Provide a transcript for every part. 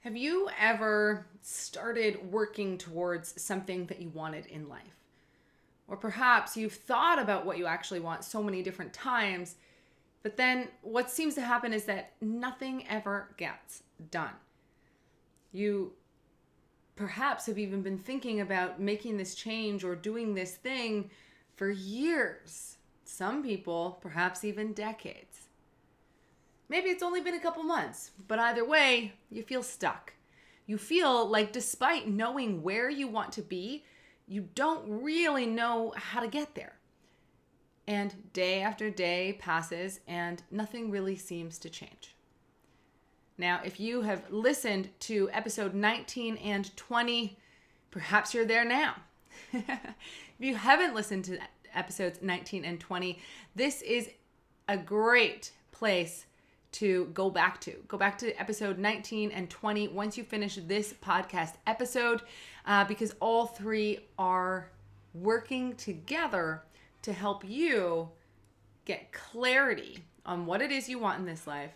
Have you ever started working towards something that you wanted in life? Or perhaps you've thought about what you actually want so many different times, but then what seems to happen is that nothing ever gets done. You perhaps have even been thinking about making this change or doing this thing for years. Some people, perhaps even decades. Maybe it's only been a couple months, but either way, you feel stuck. You feel like despite knowing where you want to be, you don't really know how to get there. And day after day passes and nothing really seems to change. Now, if you have listened to episode 19 and 20, perhaps you're there now. If you haven't listened to episodes 19 and 20, this is a great place to go back to. Go back to episode 19 and 20 once you finish this podcast episode, because all three are working together to help you get clarity on what it is you want in this life.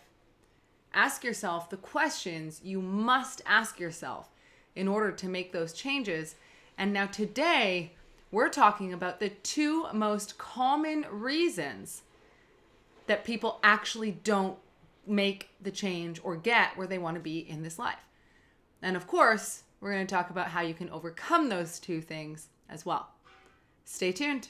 Ask yourself the questions you must ask yourself in order to make those changes. And now today, we're talking about the two most common reasons that people actually don't make the change or get where they want to be in this life. And of course, we're going to talk about how you can overcome those two things as well. Stay tuned.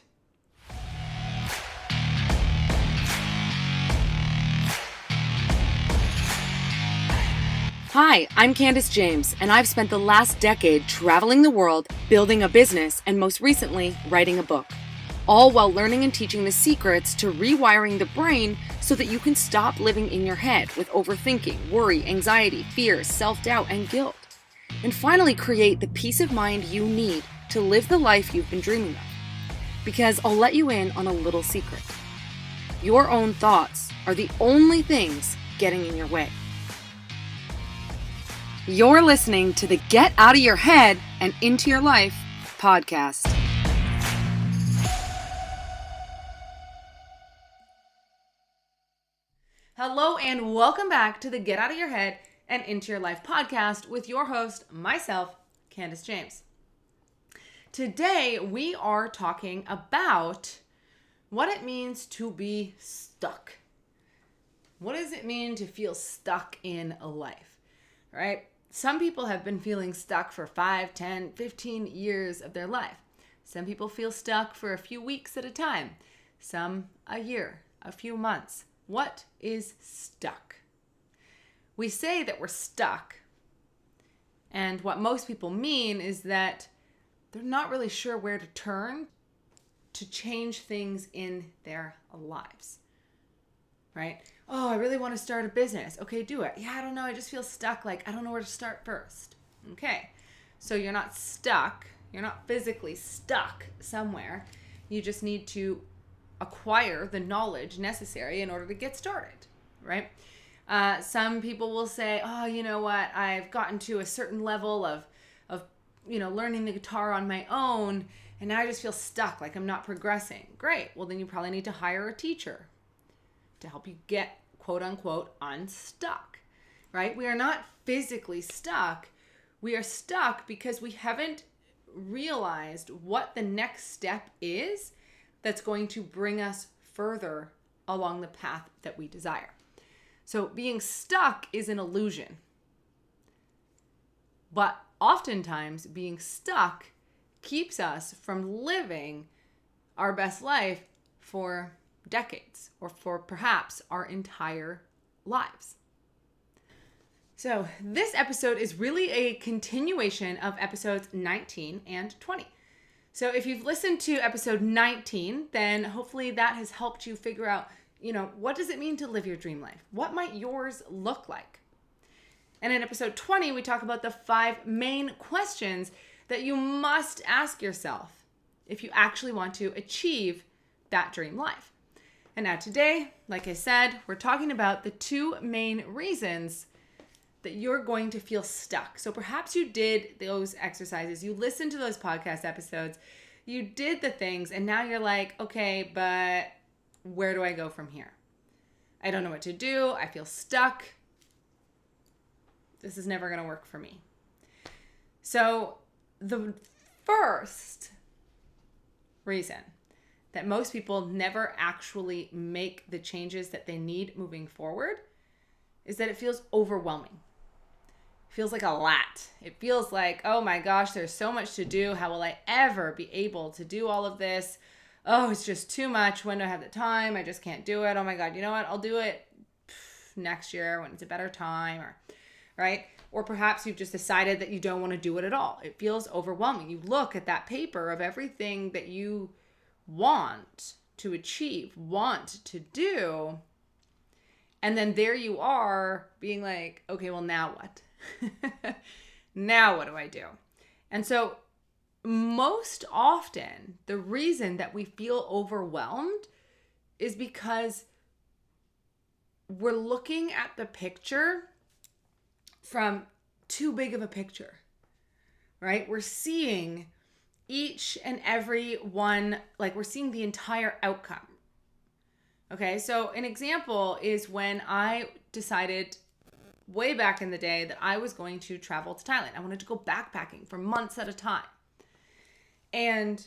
Hi, I'm Candace James, and I've spent the last decade traveling the world, building a business, and most recently, writing a book. All while learning and teaching the secrets to rewiring the brain so that you can stop living in your head with overthinking, worry, anxiety, fear, self-doubt, and guilt. And finally create the peace of mind you need to live the life you've been dreaming of. Because I'll let you in on a little secret. Your own thoughts are the only things getting in your way. You're listening to the Get Out of Your Head and Into Your Life podcast. Hello and welcome back to the Get Out of Your Head and Into Your Life podcast with your host, myself, Candace James. Today, we are talking about what it means to be stuck. What does it mean to feel stuck in a life, right? Some people have been feeling stuck for 5, 10, 15 years of their life. Some people feel stuck for a few weeks at a time. Some a year, a few months. What is stuck? We say that we're stuck, and what most people mean is that they're not really sure where to turn to change things in their lives, right? Oh, I really want to start a business. Okay, do it. Yeah, I don't know. I just feel stuck. Like, I don't know where to start first. Okay, so you're not stuck. You're not physically stuck somewhere. You just need to acquire the knowledge necessary in order to get started, right? Some people will say, oh, you know what? I've gotten to a certain level of learning the guitar on my own, and now I just feel stuck, like I'm not progressing. Great. Well, then you probably need to hire a teacher to help you get, quote unquote, unstuck, right? We are not physically stuck. We are stuck because we haven't realized what the next step is that's going to bring us further along the path that we desire. So being stuck is an illusion. But oftentimes being stuck keeps us from living our best life for decades or for perhaps our entire lives. So this episode is really a continuation of episodes 19 and 20. So if you've listened to episode 19, then hopefully that has helped you figure out, what does it mean to live your dream life? What might yours look like? And in episode 20, we talk about the 5 main questions that you must ask yourself if you actually want to achieve that dream life. And now today, like I said, we're talking about the 2 main reasons that you're going to feel stuck. So perhaps you did those exercises, you listened to those podcast episodes, you did the things, and now you're like, okay, but where do I go from here? I don't know what to do. I feel stuck. this is never going to work for me. So the first reason that most people never actually make the changes that they need moving forward is that it feels overwhelming. It feels like a lot. It feels like, oh my gosh, there's so much to do. How will I ever be able to do all of this? Oh, it's just too much. When do I have the time? I just can't do it. Oh my God, you know what? I'll do it next year when it's a better time, or right? Or perhaps you've just decided that you don't want to do it at all. It feels overwhelming. You look at that paper of everything that you want to achieve, want to do, and then there you are being like, okay, well, now what? Now what do I do? And so most often the reason that we feel overwhelmed is because we're looking at the picture from too big of a picture, right? We're seeing each and every one, like we're seeing the entire outcome. Okay, so an example is when I decided way back in the day that I was going to travel to Thailand. I wanted to go backpacking for months at a time. And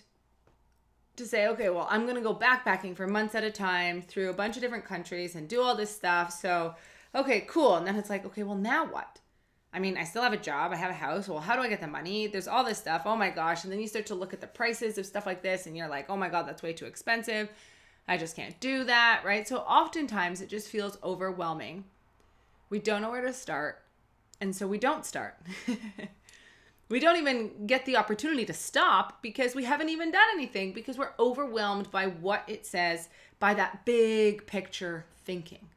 to say, okay, well, I'm going to go backpacking for months at a time through a bunch of different countries and do all this stuff. So, okay, cool. And then it's like, okay, well, now what? I mean, I still have a job. I have a house. Well, how do I get the money? There's all this stuff. Oh my gosh. And then you start to look at the prices of stuff like this and you're like, oh my God, that's way too expensive. I just can't do that, right? So oftentimes it just feels overwhelming. We don't know where to start. And so we don't start. We don't even get the opportunity to stop because we haven't even done anything because we're overwhelmed by what it says, by that big picture thinking.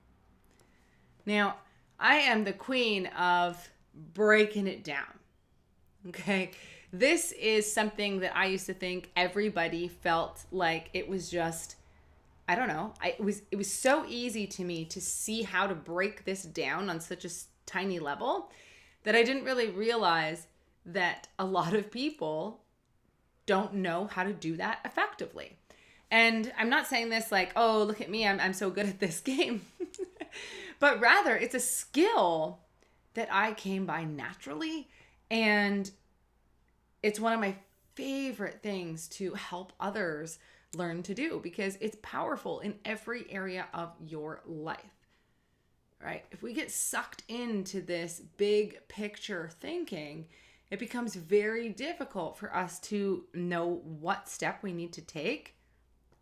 Now, I am the queen of breaking it down. Okay? This is something that I used to think everybody felt like it was just, I don't know. It was so easy to me to see how to break this down on such a tiny level that I didn't really realize that a lot of people don't know how to do that effectively. And I'm not saying this like, oh, look at me, I'm so good at this game. But rather, it's a skill that I came by naturally. And it's one of my favorite things to help others learn to do because it's powerful in every area of your life, right? If we get sucked into this big picture thinking, it becomes very difficult for us to know what step we need to take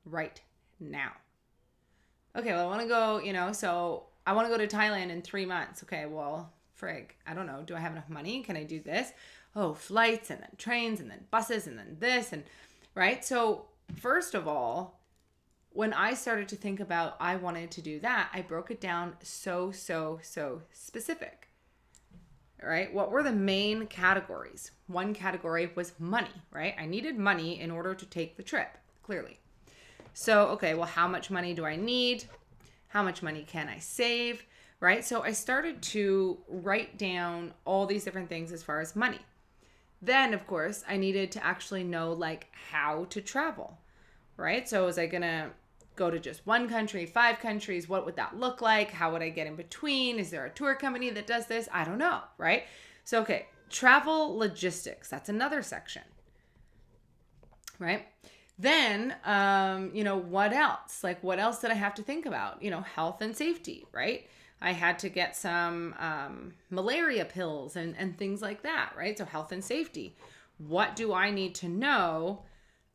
right now. Okay, well, I want to go, so I want to go to Thailand in 3 months. Okay, well, frig, I don't know. Do I have enough money? Can I do this? Oh, flights and then trains and then buses and then this and right? So first of all, when I started to think about I wanted to do that, I broke it down so specific. Right? What were the main categories? One category was money, right? I needed money in order to take the trip, clearly. So, okay, well, how much money do I need? How much money can I save? Right? So I started to write down all these different things as far as money. Then, of course, I needed to actually know like how to travel, right? So was I going to go to just one country, 5 countries? What would that look like? How would I get in between? Is there a tour company that does this? I don't know, right? So, okay, travel logistics. That's another section, right? Then, what else? Like, what else did I have to think about? Health and safety, right? I had to get some malaria pills and things like that, right? So health and safety. What do I need to know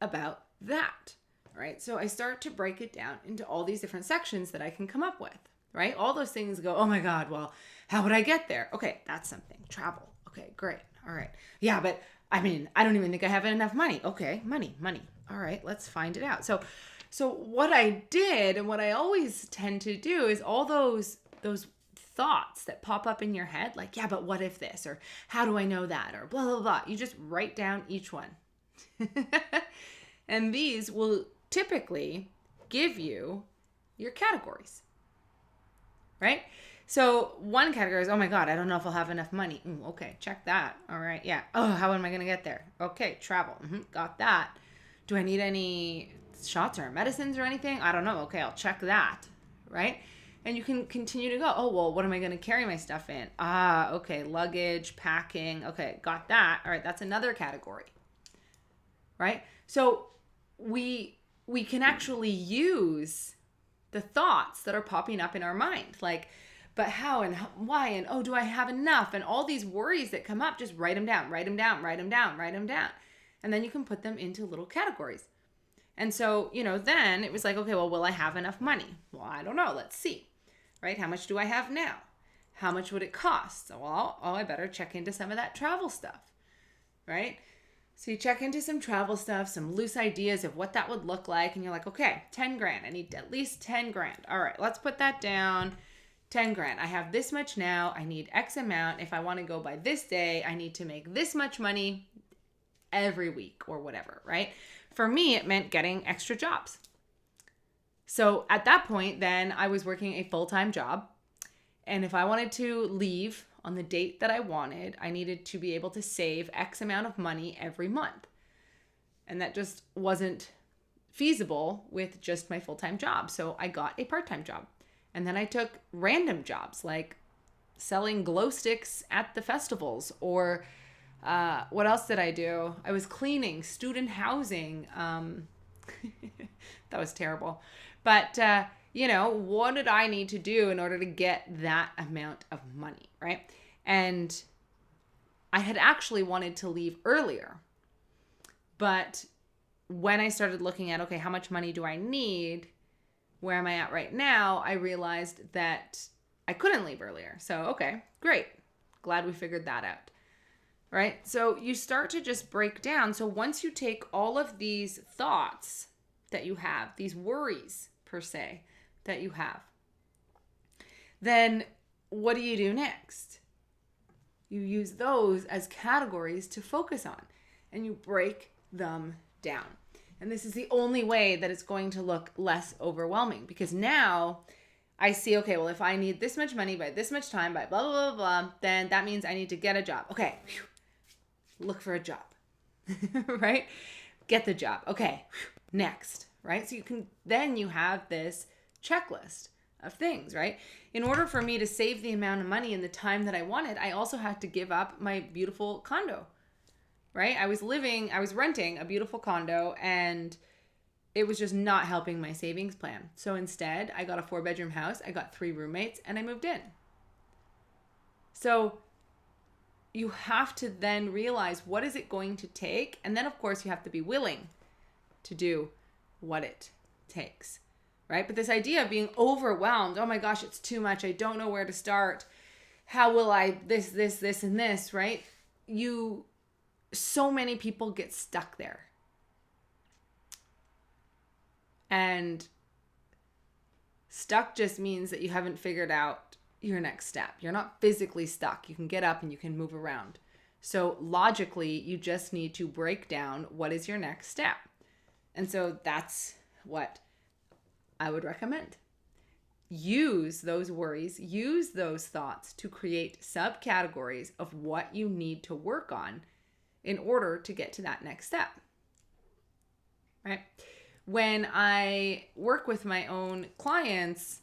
about that? Right? So I start to break it down into all these different sections that I can come up with, right? All those things go, oh my God, well, how would I get there? Okay, that's something. Travel. Okay, great. All right. Yeah, but I mean, I don't even think I have enough money. Okay, money. All right, let's find it out. So what I did and what I always tend to do is all those thoughts that pop up in your head, like, yeah, but what if this, or how do I know that, or blah, blah, blah. You just write down each one. And these will typically give you your categories, right? So one category is, oh my God, I don't know if I'll have enough money. Okay, check that. All right, yeah. Oh, how am I going to get there? Okay, travel. Got that. Do I need any shots or medicines or anything? I don't know. Okay, I'll check that, right? And you can continue to go, oh, well, what am I going to carry my stuff in? Ah, okay, luggage, packing. Okay, got that. All right, that's another category, right? So we can actually use the thoughts that are popping up in our mind, like, but how and why and oh, do I have enough? And all these worries that come up, just write them down, write them down, write them down, write them down. And then you can put them into little categories. And so, then it was like, okay, well, will I have enough money? Well, I don't know. Let's see, right? How much do I have now? How much would it cost? Well, I better check into some of that travel stuff, right? So you check into some travel stuff, some loose ideas of what that would look like. And you're like, okay, 10 grand. I need at least 10 grand. All right, let's put that down. 10 grand. I have this much now. I need X amount. If I want to go by this day, I need to make this much money every week or whatever, right? For me, it meant getting extra jobs. So at that point, then I was working a full-time job. And if I wanted to leave on the date that I wanted, I needed to be able to save X amount of money every month. And that just wasn't feasible with just my full-time job. So I got a part-time job. And then I took random jobs like selling glow sticks at the festivals, or what else did I do? I was cleaning student housing. That was terrible. But, what did I need to do in order to get that amount of money, right? And I had actually wanted to leave earlier. But when I started looking at, okay, how much money do I need? Where am I at right now? I realized that I couldn't leave earlier. So, okay, great. Glad we figured that out. Right? So you start to just break down. So once you take all of these thoughts that you have, these worries per se that you have, then what do you do next? You use those as categories to focus on, and you break them down. And this is the only way that it's going to look less overwhelming, because now I see, okay, well, if I need this much money by this much time by blah, blah, blah, blah, then that means I need to get a job. Okay. Look for a job, right? Get the job. Okay. Next, right? So you have this checklist of things, right? In order for me to save the amount of money in the time that I wanted, I also had to give up my beautiful condo, right? I was renting a beautiful condo, and it was just not helping my savings plan. So instead, I got a 4-bedroom house, I got 3 roommates, and I moved in. So you have to then realize, what is it going to take? And then, of course, you have to be willing to do what it takes, right? But this idea of being overwhelmed, oh my gosh, it's too much. I don't know where to start. How will I this, and this, right? So many people get stuck there. And stuck just means that you haven't figured out your next step. You're not physically stuck. You can get up and you can move around. So logically, you just need to break down what is your next step. And so that's what I would recommend. Use those worries, use those thoughts to create subcategories of what you need to work on in order to get to that next step, right? When I work with my own clients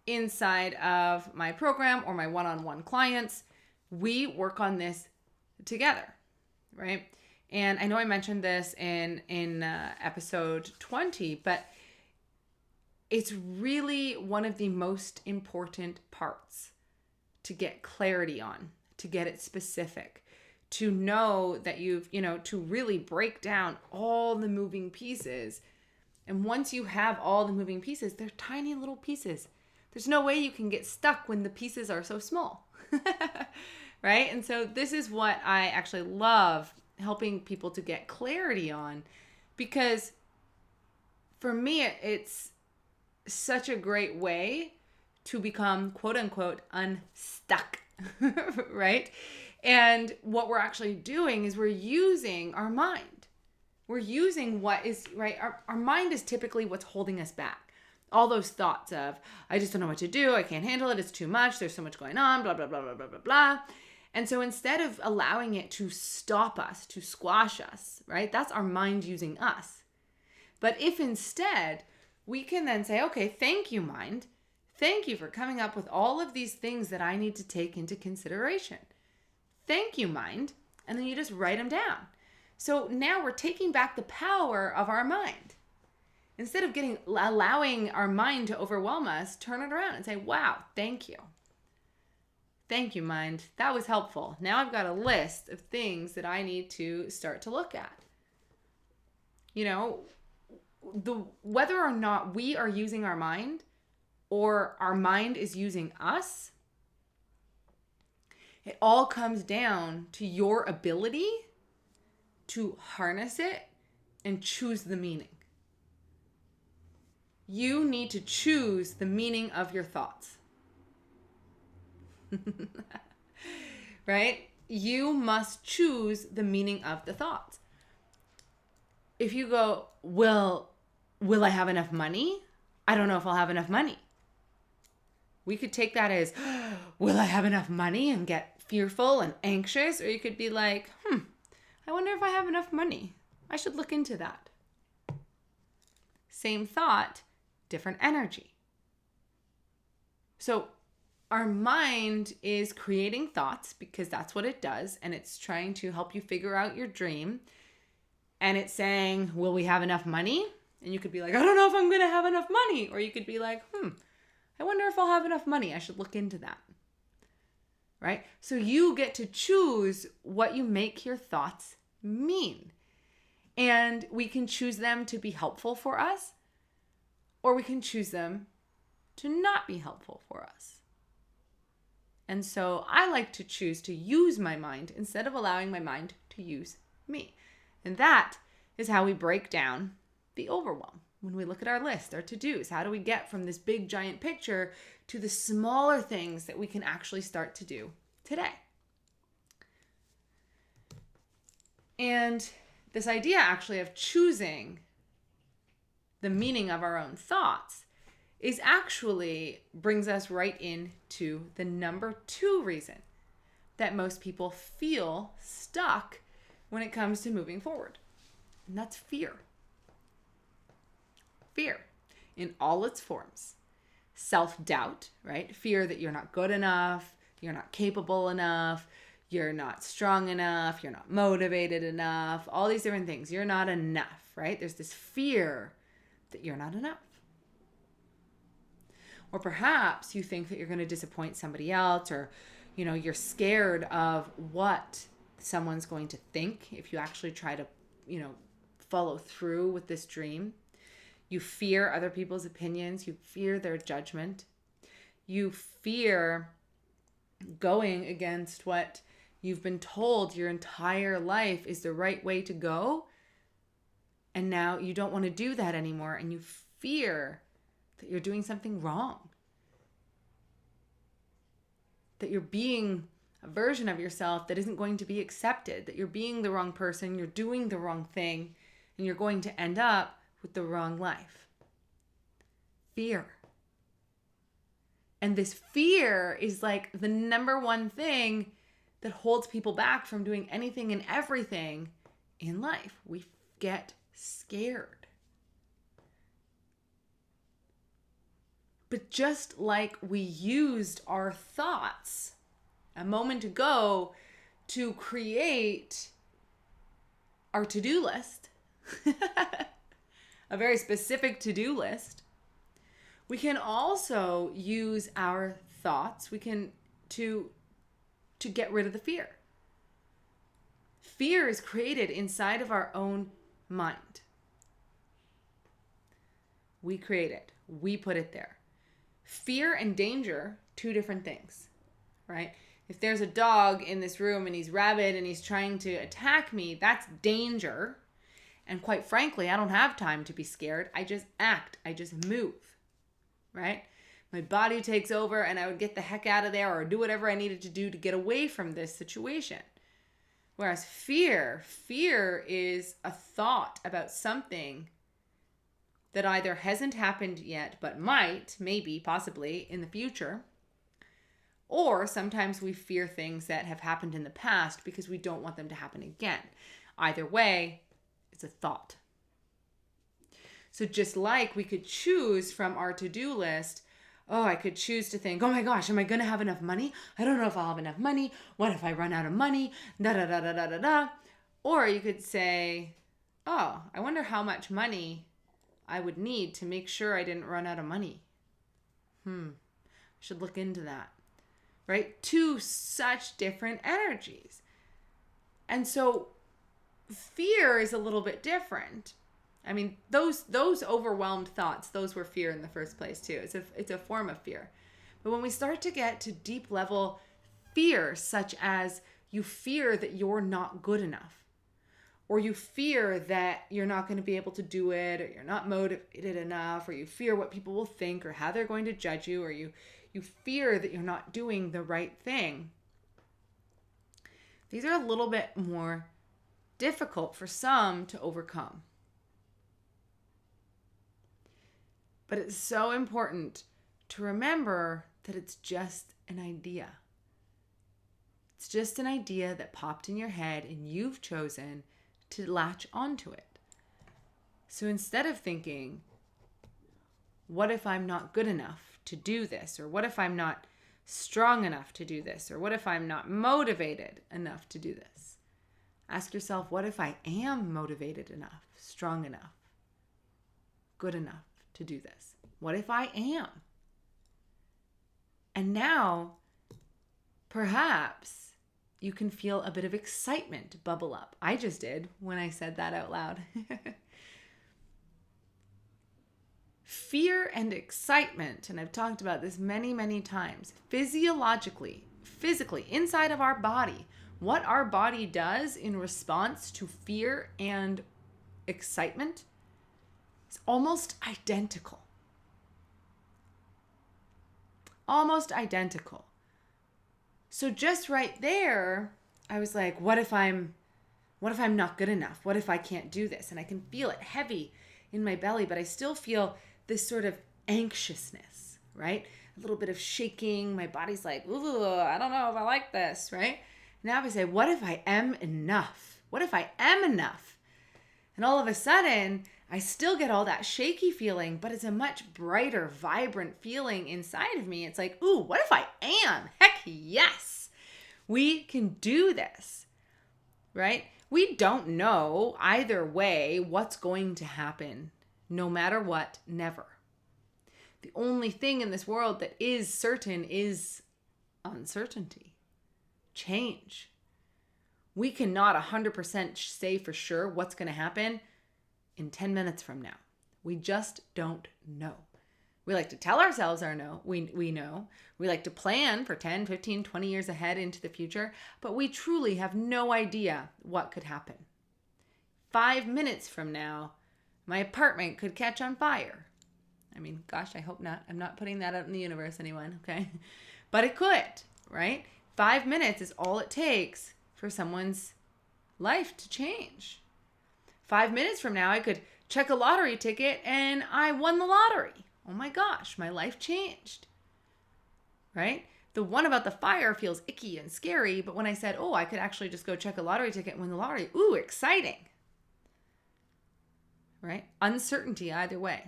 inside of my program or my one-on-one clients, we work on this together, right? And I know I mentioned this in episode 20, but it's really one of the most important parts to get clarity on, to get it specific, to know that to really break down all the moving pieces. And once you have all the moving pieces, they're tiny little pieces. There's no way you can get stuck when the pieces are so small, right? And so this is what I actually love helping people to get clarity on, because for me, it's such a great way to become quote unquote unstuck, right? And what we're actually doing is we're using our mind. We're using what is, right? Our mind is typically what's holding us back. All those thoughts of, I just don't know what to do. I can't handle it. It's too much. There's so much going on, blah, blah, blah, blah, blah, blah, blah. And so instead of allowing it to stop us, to squash us, right? That's our mind using us. But if instead we can then say, okay, thank you, mind. Thank you for coming up with all of these things that I need to take into consideration. Thank you, mind. And then you just write them down. So now we're taking back the power of our mind. Instead of allowing our mind to overwhelm us, turn it around and say, wow, thank you. Thank you, mind. That was helpful. Now I've got a list of things that I need to start to look at. Whether or not we are using our mind or our mind is using us, it all comes down to your ability to harness it and choose the meaning. You need to choose the meaning of your thoughts. Right? You must choose the meaning of the thoughts. If you go, will I have enough money? I don't know if I'll have enough money. We could take that as, will I have enough money, and get fearful and anxious? Or you could be like, I wonder if I have enough money. I should look into that. Same thought, different energy. So our mind is creating thoughts because that's what it does. And it's trying to help you figure out your dream. And it's saying, will we have enough money? And you could be like, I don't know if I'm going to have enough money. Or you could be like, I wonder if I'll have enough money. I should look into that. Right? So you get to choose what you make your thoughts mean. And we can choose them to be helpful for us, or we can choose them to not be helpful for us. And so I like to choose to use my mind instead of allowing my mind to use me. And that is how we break down the overwhelm. When we look at our list, our to-dos, how do we get from this big giant picture to the smaller things that we can actually start to do today? And this idea actually of choosing the meaning of our own thoughts is actually brings us right into the number 2 reason that most people feel stuck when it comes to moving forward. And that's fear. Fear in all its forms. Self-doubt, right? Fear that you're not good enough, you're not capable enough, you're not strong enough, you're not motivated enough, all these different things. You're not enough, right? There's this fear that you're not enough. Or perhaps you think that you're going to disappoint somebody else, or, you're scared of what someone's going to think if you actually try to, follow through with this dream. You fear other people's opinions. You fear their judgment. You fear going against what you've been told your entire life is the right way to go. And now you don't want to do that anymore. And you fear that you're doing something wrong. That you're being a version of yourself that isn't going to be accepted. That you're being the wrong person. You're doing the wrong thing. And you're going to end up with the wrong life. Fear. And this fear is like the number one thing that holds people back from doing anything and everything in life. We get scared. But just like we used our thoughts a moment ago to create our to-do list, a very specific to-do list, we can also use our thoughts. We can to get rid of the fear. Fear is created inside of our own mind. We create it. We put it there. Fear and danger, 2 different things, right? If there's a dog in this room and he's rabid and he's trying to attack me, that's danger. And quite frankly, I don't have time to be scared. I just act. I just move, right? My body takes over and I would get the heck out of there or do whatever I needed to do to get away from this situation. Whereas fear is a thought about something that either hasn't happened yet, but might, maybe, possibly in the future. Or sometimes we fear things that have happened in the past because we don't want them to happen again. Either way, it's a thought. So just like we could choose from our to-do list, Oh, I could choose to think, oh my gosh, am I going to have enough money? I don't know if I'll have enough money. What if I run out of money? Da da da da da da da. Or you could say, oh, I wonder how much money I would need to make sure I didn't run out of money. I should look into that. Right? Two such different energies. And so fear is a little bit different. I mean, those overwhelmed thoughts, those were fear in the first place too. It's a form of fear. But when we start to get to deep level fear, such as you fear that you're not good enough, or you fear that you're not going to be able to do it, or you're not motivated enough, or you fear what people will think or how they're going to judge you, or you fear that you're not doing the right thing. These are a little bit more difficult for some to overcome. But it's so important to remember that it's just an idea. It's just an idea that popped in your head and you've chosen to latch onto it. So instead of thinking, what if I'm not good enough to do this? Or what if I'm not strong enough to do this? Or what if I'm not motivated enough to do this? Ask yourself, what if I am motivated enough, strong enough, good enough to do this? What if I am? And now, perhaps you can feel a bit of excitement bubble up. I just did when I said that out loud. Fear and excitement, and I've talked about this many, many times, physically, inside of our body, what our body does in response to fear and excitement is almost identical. Almost identical. So just right there, I was like, what if I'm not good enough? What if I can't do this? And I can feel it heavy in my belly, but I still feel this sort of anxiousness, right? A little bit of shaking. My body's like, ooh, I don't know if I like this, right? Now I say, what if I am enough? What if I am enough? And all of a sudden, I still get all that shaky feeling, but it's a much brighter, vibrant feeling inside of me. It's like, ooh, what if I am? Heck yes. We can do this, right? We don't know either way what's going to happen. No matter what, never. The only thing in this world that is certain is uncertainty, change. We cannot 100% say for sure what's going to happen in 10 minutes from now. We just don't know. We like to tell ourselves we know. We like to plan for 10, 15, 20 years ahead into the future, but we truly have no idea what could happen. 5 minutes from now, my apartment could catch on fire. I mean, gosh, I hope not. I'm not putting that out in the universe, anyone, okay? But it could, right? 5 minutes is all it takes for someone's life to change. 5 minutes from now, I could check a lottery ticket and I won the lottery. Oh my gosh, my life changed, right? The one about the fire feels icky and scary, but when I said, oh, I could actually just go check a lottery ticket and win the lottery, ooh, exciting. Right? Uncertainty either way.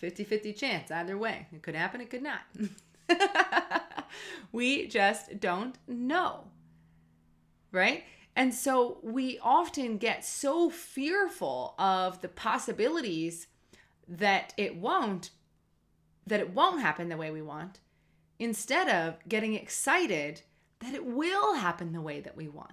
50-50 chance either way. It could happen, it could not. We just don't know. Right? And so we often get so fearful of the possibilities that it won't happen the way we want, instead of getting excited that it will happen the way that we want.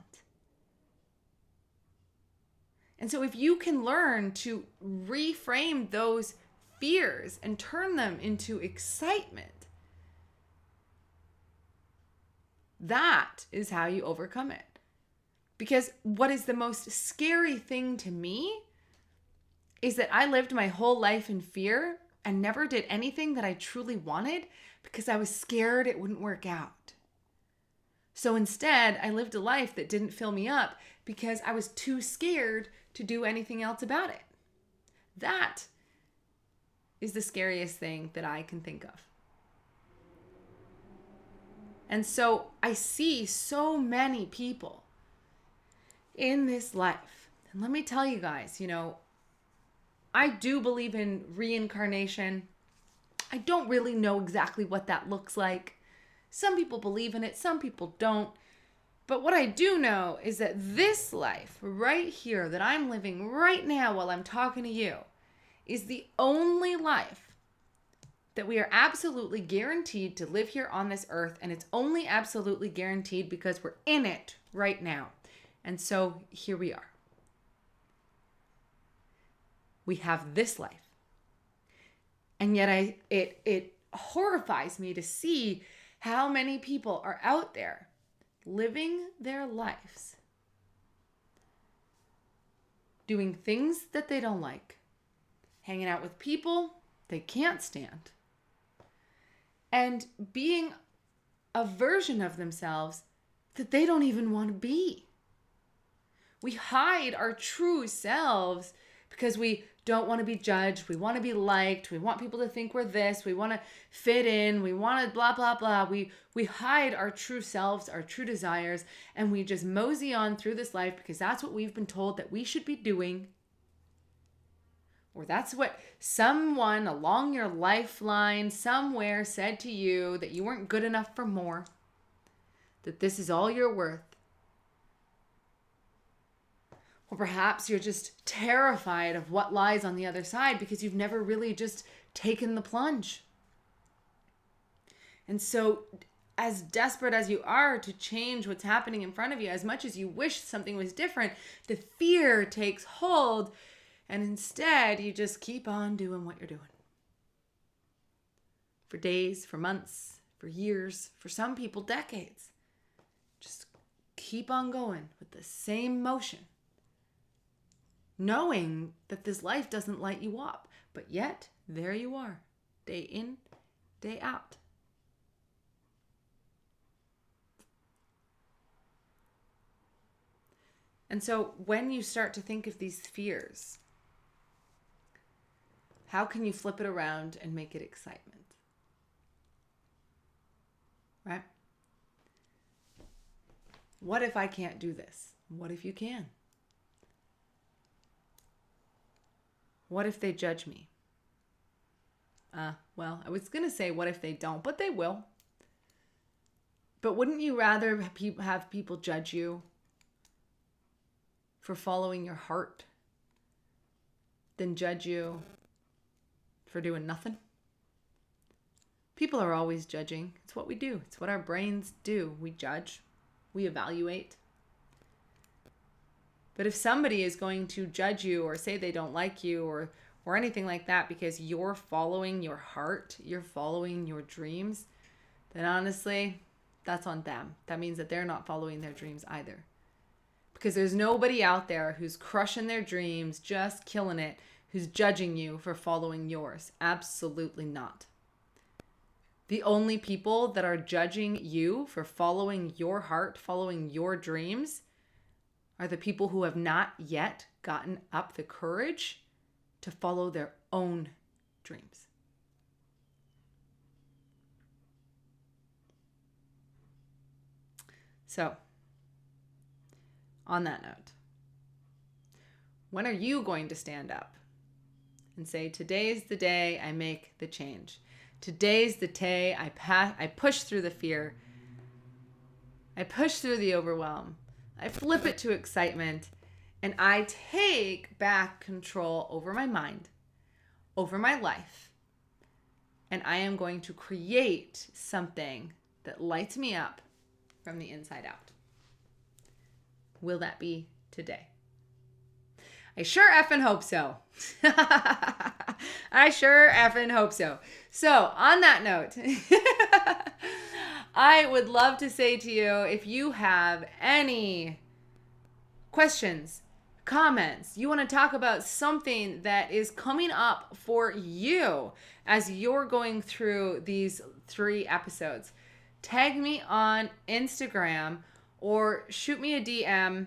And so if you can learn to reframe those fears and turn them into excitement, that is how you overcome it. Because what is the most scary thing to me is that I lived my whole life in fear and never did anything that I truly wanted because I was scared it wouldn't work out. So instead, I lived a life that didn't fill me up because I was too scared to do anything else about it. That is the scariest thing that I can think of. And so I see so many people in this life. And let me tell you guys, I do believe in reincarnation. I don't really know exactly what that looks like. Some people believe in it, some people don't. But what I do know is that this life right here that I'm living right now while I'm talking to you is the only life that we are absolutely guaranteed to live here on this earth. And it's only absolutely guaranteed because we're in it right now. And so here we are. We have this life. And yet it horrifies me to see how many people are out there living their lives, doing things that they don't like, hanging out with people they can't stand, and being a version of themselves that they don't even want to be. We hide our true selves because we don't want to be judged. We want to be liked. We want people to think we're this. We want to fit in. We want to blah, blah, blah. We hide our true selves, our true desires, and we just mosey on through this life because that's what we've been told that we should be doing. Or that's what someone along your lifeline somewhere said to you, that you weren't good enough for more, that this is all you're worth. Or perhaps you're just terrified of what lies on the other side because you've never really just taken the plunge. And so, as desperate as you are to change what's happening in front of you, as much as you wish something was different, the fear takes hold, and instead you just keep on doing what you're doing. For days, for months, for years, for some people decades. Just keep on going with the same motion, knowing that this life doesn't light you up. But yet, there you are, day in, day out. And so when you start to think of these fears, how can you flip it around and make it excitement? Right? What if I can't do this? What if you can? What if they judge me? Well, I was going to say what if they don't, but they will. But wouldn't you rather have people judge you for following your heart than judge you for doing nothing? People are always judging. It's what we do. It's what our brains do. We judge. We evaluate. But if somebody is going to judge you or say they don't like you or anything like that because you're following your heart, you're following your dreams, then honestly, that's on them. That means that they're not following their dreams either. Because there's nobody out there who's crushing their dreams, just killing it, who's judging you for following yours. Absolutely not. The only people that are judging you for following your heart, following your dreams, are the people who have not yet gotten up the courage to follow their own dreams. So, on that note, when are you going to stand up and say, today's the day I make the change? Today's the day I push through the fear. I push through the overwhelm. I flip it to excitement, and I take back control over my mind, over my life, and I am going to create something that lights me up from the inside out. Will that be today? I sure effing hope so. I sure effing hope so. So, on that note, I would love to say to you, if you have any questions, comments, you want to talk about something that is coming up for you as you're going through these 3 episodes, tag me on Instagram or shoot me a DM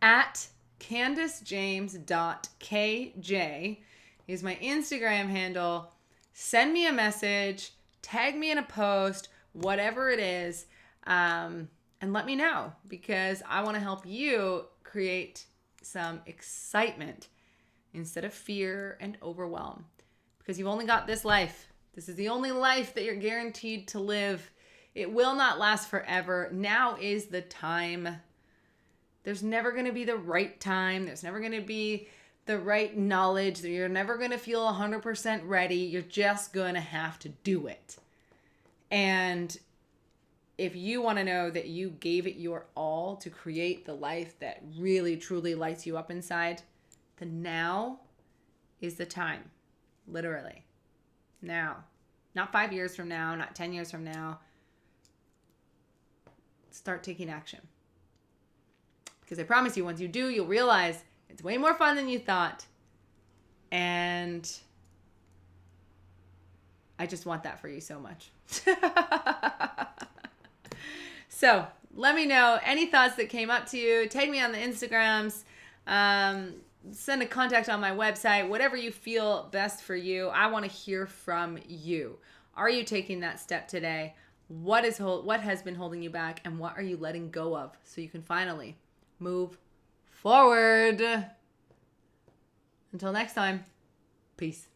at CandiceJames.kj is my Instagram handle. Send me a message, tag me in a post, whatever it is, and let me know, because I want to help you create some excitement instead of fear and overwhelm, because you've only got this life. This is the only life that you're guaranteed to live. It will not last forever. Now is the time. There's never going to be the right time. There's never going to be the right knowledge. You're never going to feel 100% ready. You're just going to have to do it. And if you want to know that you gave it your all to create the life that really, truly lights you up inside, then now is the time. Literally. Now. Not 5 years from now, not 10 years from now. Start taking action. Because I promise you, once you do, you'll realize it's way more fun than you thought. And I just want that for you so much. So let me know any thoughts that came up to you. Tag me on the Instagrams. Send a contact on my website. Whatever you feel best for you. I want to hear from you. Are you taking that step today? What has been holding you back, and what are you letting go of so you can finally move forward? Until next time, peace.